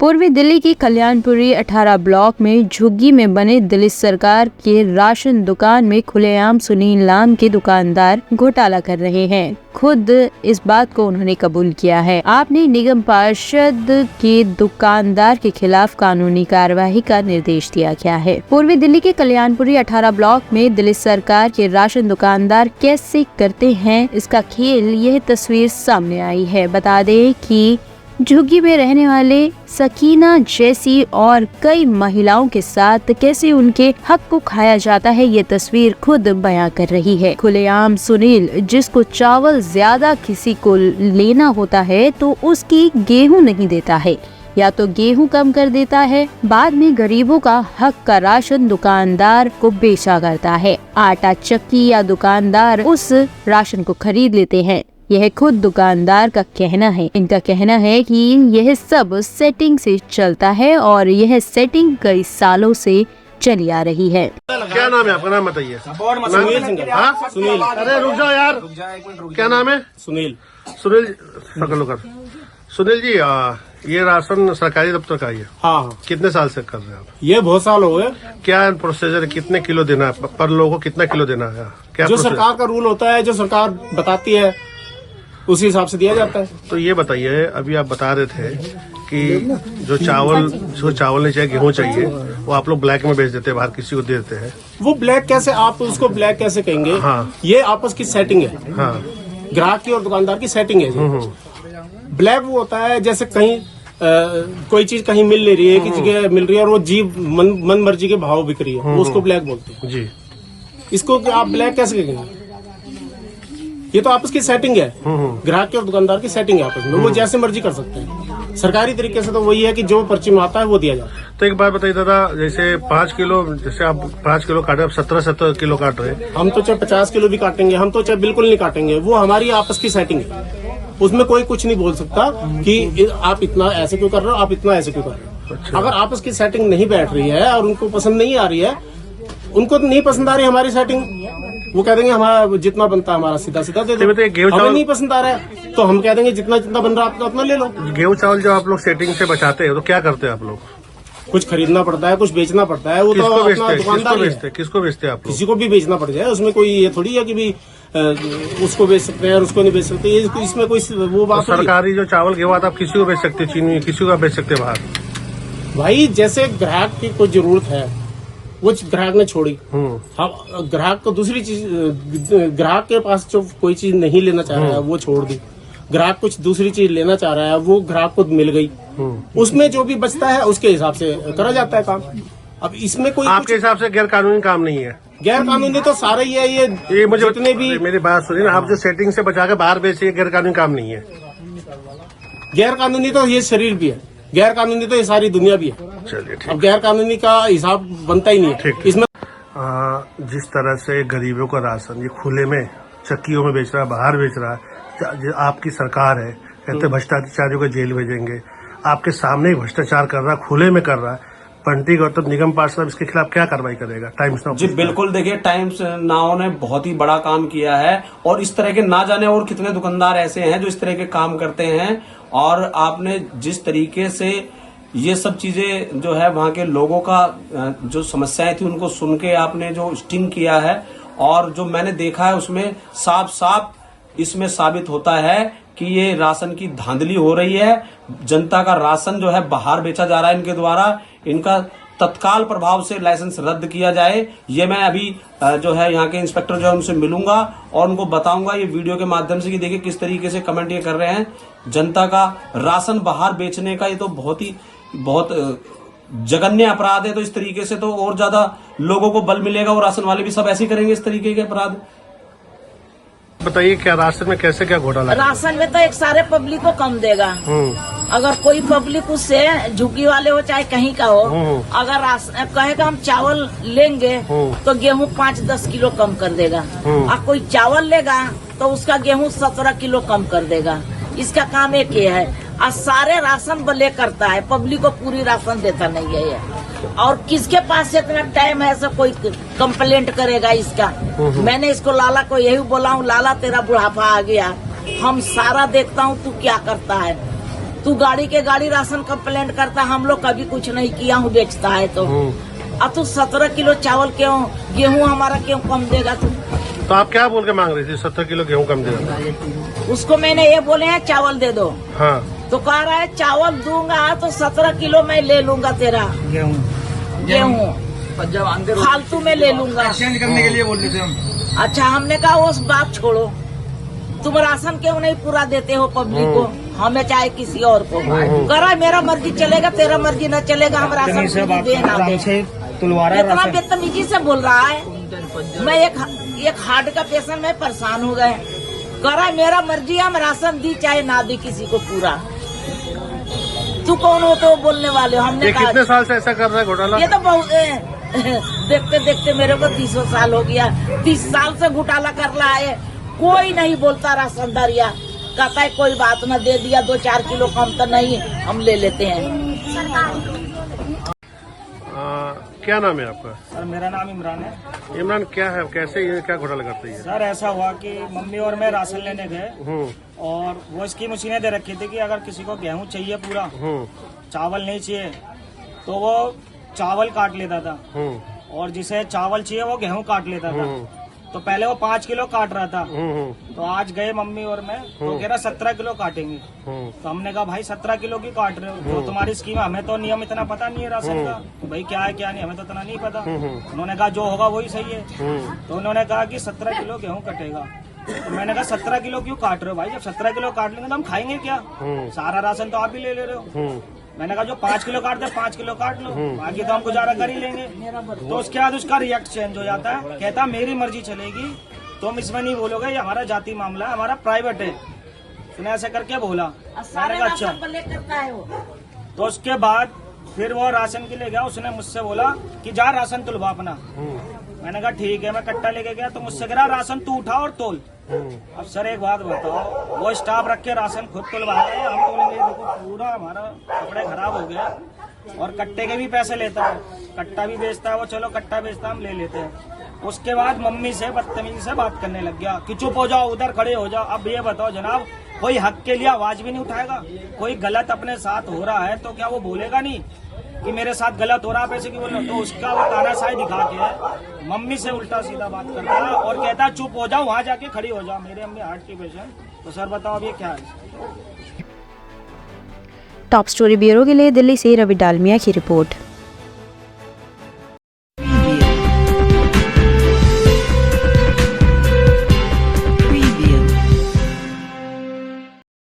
पूर्वी दिल्ली की कल्याणपुरी 18 ब्लॉक में झुग्गी में बने दिल्ली सरकार के राशन दुकान में खुलेआम सुनील नाम के दुकानदार घोटाला कर रहे हैं। खुद इस बात को उन्होंने कबूल किया है। आपने निगम पार्षद के दुकानदार के खिलाफ कानूनी कार्यवाही का निर्देश दिया गया है। पूर्वी दिल्ली के कल्याणपुरी 18 ब्लॉक में दिल्ली सरकार के राशन दुकानदार कैसे करते हैं इसका खेल, यह तस्वीर सामने आई है। बता दें कि झुग्गी में रहने वाले सकीना जैसी और कई महिलाओं के साथ कैसे उनके हक को खाया जाता है, ये तस्वीर खुद बयां कर रही है। खुलेआम सुनील, जिसको चावल ज्यादा किसी को लेना होता है तो उसकी गेहूं नहीं देता है, या तो गेहूं कम कर देता है, बाद में गरीबों का हक का राशन दुकानदार को बेचा करता है। आटा चक्की या दुकानदार उस राशन को खरीद लेते हैं। यह खुद दुकानदार का कहना है। इनका कहना है कि यह सब सेटिंग से चलता है और यह सेटिंग कई सालों से चली आ रही है। क्या नाम है आपका? नाम बताइए। सुनील। अरे रुक जाओ यार, क्या नाम है? सुनील। सुनील जी, ये राशन सरकारी दफ्तर का ही है? हाँ। कितने साल से कर रहे हैं आप? ये बहुत साल हो गए। क्या प्रोसीजर है? कितने किलो देना है पर लोगों को? कितना किलो देना है? क्या जो सरकार का रूल होता है, जो सरकार बताती है उसी हिसाब से दिया जाता है। तो ये बताइए, अभी आप बता रहे थे कि जो चावल नहीं चाहिए, गेहूं चाहिए, वो आप लोग ब्लैक में बेच देते हैं, बाहर किसी को दे देते हैं। वो ब्लैक कैसे, आप उसको ब्लैक कैसे कहेंगे? हाँ। ये आपस की सेटिंग है। हाँ। ग्राहक की और दुकानदार की सेटिंग है। ब्लैक वो होता है जैसे कहीं कोई चीज कहीं मिल ले रही है, किसी जगह मिल रही है और वो जी मन मर्जी के भाव बिक रही है, उसको ब्लैक बोलते हैं जी। इसको आप ब्लैक कैसे कहेंगे? ये तो आपस की सेटिंग है, ग्राहक की और दुकानदार की सेटिंग है आपस में। वो जैसे मर्जी कर सकते हैं। सरकारी तरीके से तो वही है कि जो पर्ची में आता है वो दिया जाता है। तो एक बात बताइए दादा, जैसे 5 किलो, जैसे आप 5 किलो काटे, आप 17 किलो काट रहे हैं। हम तो चाहे 50 किलो भी काटेंगे, हम तो चाहे बिल्कुल नहीं काटेंगे, वो हमारी आपस की सेटिंग है। उसमें कोई कुछ नहीं बोल सकता कि आप इतना ऐसे क्यों कर रहे हो, आप इतना ऐसे क्यों कर रहे हो। अच्छा। अगर आपस की सेटिंग नहीं बैठ रही है और उनको पसंद नहीं आ रही है, उनको नहीं पसंद आ रही हमारी सेटिंग, वो कह देंगे हमारा जितना बनता है हमारा सीधा सीधा दे दो। हमें नहीं पसंद आ रहा है तो हम कह देंगे जितना जितना बन रहा है आपका उतना ले लो। गेहूं चावल जो आप लोग सेटिंग से बचाते हैं तो क्या करते हैं आप लोग? कुछ खरीदना पड़ता है, कुछ बेचना पड़ता है। वो तो अपना दुकानदार है। किसको बेचते हैं आप लोग? किसी को भी बेचना पड़ जाए, उसमें कोई ये थोड़ी है कि भी उसको बेच सकते हैं और उसको नहीं बेच सकते। इसमें कोई वो बात तो सरकारी जो चावल गेहूं आता है आप किसी को बेच सकते, चीनी किसी को बेच सकते बाहर। भाई जैसे ग्राहक की कोई जरूरत है वो ग्राहक ने छोड़ी, हम ग्राहक को दूसरी चीज, ग्राहक के पास जो कोई चीज नहीं लेना चाह रहा है वो छोड़ दी, ग्राहक कुछ दूसरी चीज लेना चाह रहा है वो ग्राहक को मिल गई, उसमें जो भी बचता है उसके हिसाब से करा जाता है काम। अब इसमें कोई आपके हिसाब से गैर कानूनी काम नहीं है? गैर कानूनी तो सारा ही है। ये मुझे जितने भी, मेरी बात सुनिए, आप जो सेटिंग से बचा के बाहर बेचिए, गैर कानूनी काम नहीं है। गैर कानूनी तो ये शरीर भी है, गैर कानूनी तो ये सारी दुनिया भी है। चलिए ठीक। अब गैर कानूनी का हिसाब बनता ही नहीं है इसमें। जिस तरह से गरीबों का राशन ये खुले में चक्कियों में बेच रहा है, बाहर बेच रहा है, आपकी सरकार है, कहते भ्रष्टाचारियों को जेल भेजेंगे, आपके सामने ही भ्रष्टाचार कर रहा है, खुले में कर रहा है। बंटी गौतम निगम पार्षद इसके खिलाफ क्या कार्रवाई करेगा? टाइम्स नाउ जी बिल्कुल, देखिए टाइम्स नाउ ने बहुत ही बड़ा काम किया है और इस तरह के ना जाने और कितने दुकानदार ऐसे हैं जो इस तरह के काम करते हैं। और आपने जिस तरीके से ये सब चीजें जो है वहां के लोगों का जो समस्याएं थी उनको सुन के आपने जो स्टिंग किया है और जो मैंने देखा है उसमें साफ साफ इसमें साबित होता है कि ये राशन की धांधली हो रही है। जनता का राशन जो है बाहर बेचा जा रहा है इनके द्वारा। इनका तत्काल प्रभाव से लाइसेंस रद्द किया जाए। ये मैं अभी जो है यहाँ के इंस्पेक्टर जो है उनसे मिलूंगा और उनको बताऊंगा ये वीडियो के माध्यम से कि देखिए किस तरीके से कमेंट ये कर रहे हैं। जनता का राशन बाहर बेचने का ये तो बहुत जघन्य अपराध है। तो इस तरीके से तो और ज्यादा लोगों को बल मिलेगा और राशन वाले भी सब ऐसे ही करेंगे इस तरीके के अपराध। बताइए क्या राशन में कैसे क्या घोटाला? राशन में तो एक सारे पब्लिक को कम देगा। अगर कोई पब्लिक उससे झुग्गी वाले हो चाहे कहीं का हो, अगर कहेगा हम चावल लेंगे तो गेहूं 5-10 किलो कम कर देगा। और कोई चावल लेगा तो उसका गेहूं 17 किलो कम कर देगा। इसका काम एक ये है। और सारे राशन बले करता है, पब्लिक को पूरी राशन देता नहीं है ये। और किसके पास से इतना टाइम है ऐसा कोई कंप्लेंट करेगा इसका? मैंने इसको लाला को यही बोला हूँ, लाला तेरा बुढ़ापा आ गया, हम सारा देखता हूँ तू क्या करता है। तू गाड़ी के गाड़ी राशन कंप्लेंट करता, हम लोग कभी कुछ नहीं किया हूँ, बेचता है तो। अब तू 17 किलो चावल क्यों, गेहूँ हमारा क्यों कम देगा तू? तो आप क्या बोल के मांग रही थी 17 किलो गेहूँ कम देगा? उसको मैंने ये बोले हैं चावल दे दो, हाँ तो कह रहा है चावल दूंगा तो 17 किलो मैं ले लूंगा तेरा गेहूँ फालतू में ले लूंगा। करने के लिए बोल रहे थे हम। अच्छा, हमने कहा वो बात छोड़ो, तुम राशन क्यों नहीं पूरा देते हो पब्लिक को, हमें चाहे किसी और को। करा मेरा मर्जी चलेगा, तेरा मर्जी न चलेगा, हम राशन पूरी दे ना दे। इतना बदतमीजी से बोल रहा है। मैं एक हार्ट का पेशेंट में परेशान हो गए। करा मेरा मर्जी, हम राशन दी चाहे ना दी किसी को पूरा। तू कौन हो तो बोलने वाले हो? हमने कहा कितने साल से ऐसा कर रहा है घोटाला? ये तो बहुत देखते देखते मेरे को 30 साल हो गया। 30 साल से घोटाला कर रहा है, कोई नहीं बोलता। राशनदारिया कहता है कोई बात न, दे दिया 2-4 किलो कम तो नहीं, हम ले लेते हैं। क्या नाम है आपका? सर मेरा नाम इमरान है। इमरान, क्या है, कैसे ये क्या घोटाला करती है? सर ऐसा हुआ कि मम्मी और मैं राशन लेने गए और वो इसकी मशीनें दे रखी थी कि अगर किसी को गेहूं चाहिए पूरा, चावल नहीं चाहिए, तो वो चावल काट लेता था और जिसे चावल चाहिए वो गेहूं काट लेता था। तो पहले वो 5 किलो काट रहा था, तो आज गए मम्मी और मैं, तो कह रहा 17 किलो काटेंगे। तो हमने कहा भाई 17 किलो की काट रहे हो, जो तुम्हारी स्कीम, हमें तो नियम इतना पता नहीं है राशन का, तो भाई क्या है क्या नहीं हमें तो इतना नहीं पता। उन्होंने कहा जो होगा वही सही है। तो उन्होंने कहा कि 17 किलो गेहूं कटेगा। तो मैंने कहा 17 किलो क्यों काट रहे हो भाई, जब 17 किलो काट लेंगे तो हम खाएंगे क्या, सारा राशन तो आप ही ले रहे हो। मैंने कहा जो 5 किलो काट दे 5 किलो काट लो, बाकी तो हम गुजारा कर ही लेंगे। तो उसके बाद उसका रिएक्ट चेंज हो जाता है, कहता मेरी मर्जी चलेगी, तुम इसमें नहीं बोलोगे, ये हमारा जाति मामला है, हमारा प्राइवेट है। उसने ऐसे करके बोला। मैंने कहा अच्छा। तो उसके बाद फिर वो राशन के लिए गया, उसने मुझसे बोला कि जा राशन तुलवा अपना। मैंने कहा ठीक है, मैं कट्टा लेके गया, तो मुझसे कह राशन तू उठा और तोल। अब सर एक बात बताओ, वो स्टाफ रख के राशन खुद तुलवाया, हम तोलेंगे? देखो पूरा हमारा कपड़े खराब हो गया और कट्टे के भी पैसे लेता है, कट्टा भी बेचता है वो, चलो कट्टा बेचता हम ले लेते हैं। उसके बाद मम्मी से बदतमीजी से बात करने लग गया कि चुप हो जाओ, उधर खड़े हो जाओ। अब ये बताओ जनाब, कोई हक के लिए आवाज भी नहीं उठाएगा? कोई गलत अपने साथ हो रहा है तो क्या वो बोलेगा नहीं कि मेरे साथ गलत हो रहा है, पैसे की बोल रहे हो? तो उसका वो तानाशाही दिखा के मम्मी से उल्टा सीधा बात करता है और कहता है चुप हो जाओ, वहां जाके खड़ी हो जाओ। मेरे अम्मी हार्ट की पेशेंट। तो सर बताओ अब ये क्या है? टॉप स्टोरी ब्यूरो के लिए दिल्ली से रवि डालमिया की रिपोर्ट।